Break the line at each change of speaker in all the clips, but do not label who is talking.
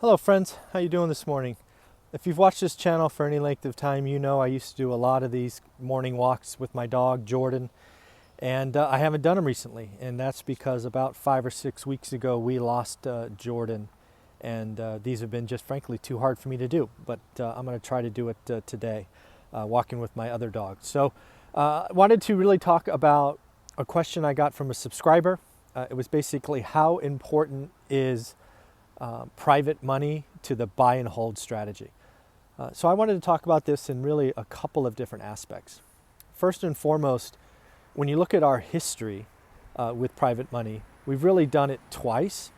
Hello friends, how you doing this morning? If you've watched this channel for any length of time, you know I used to do a lot of these morning walks with my dog Jordan, and I haven't done them recently, and that's because about 5 or 6 weeks ago we lost Jordan, and these have been just frankly too hard for me to do, but I'm going to try to do it today, walking with my other dog. So I wanted to really talk about a question I got from a subscriber. It was basically, how important is private money to the buy and hold strategy? So I wanted to talk about this in really a couple of different aspects. First and foremost, when you look at our history with private money, we've really done it twice,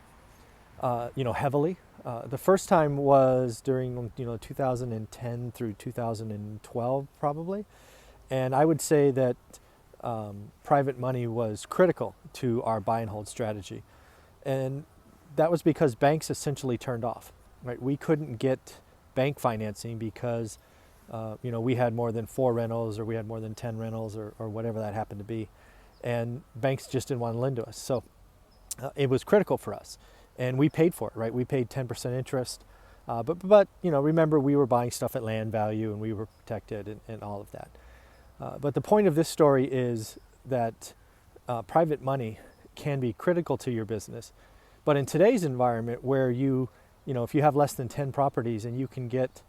heavily. The first time was during 2010 through 2012 probably, and I would say that private money was critical to our buy and hold strategy, and that was because banks essentially turned off. Right, we couldn't get bank financing because we had more than 4 rentals, or we had more than 10 rentals, or whatever that happened to be, and banks just didn't want to lend to us. So it was critical for us, and we paid for it. Right, we paid 10% interest, but remember, we were buying stuff at land value, and we were protected, and all of that. But the point of this story is that private money can be critical to your business. But in today's environment, where if you have less than 10 properties and you can get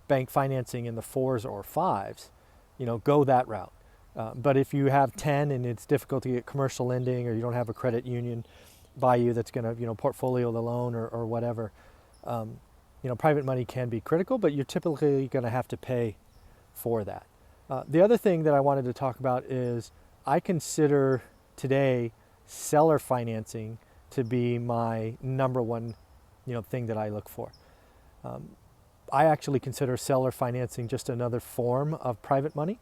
bank financing in the 4s or 5s, go that route. But if you have 10 and it's difficult to get commercial lending, or you don't have a credit union by you that's going to portfolio the loan, or whatever, private money can be critical, but you're typically going to have to pay for that. The other thing that I wanted to talk about is, I consider today seller financing to be my number one thing that I look for. I actually consider seller financing just another form of private money,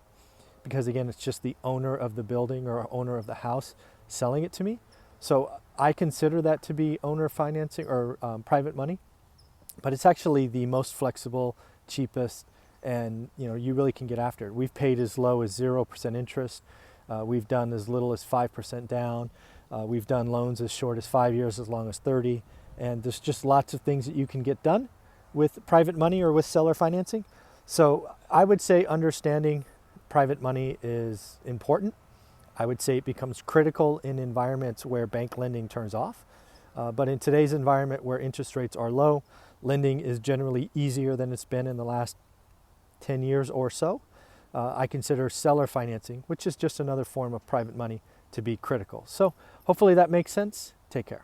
because again, it's just the owner of the building or owner of the house selling it to me. So I consider that to be owner financing, or private money, but it's actually the most flexible, cheapest, and you really can get after it. We've paid as low as 0% interest. We've done as little as 5% down. We've done loans as short as 5 years, as long as 30. And there's just lots of things that you can get done with private money or with seller financing. So I would say understanding private money is important. I would say it becomes critical in environments where bank lending turns off. But in today's environment, where interest rates are low, lending is generally easier than it's been in the last 10 years or so. I consider seller financing, which is just another form of private money, to be critical. So hopefully that makes sense. Take care.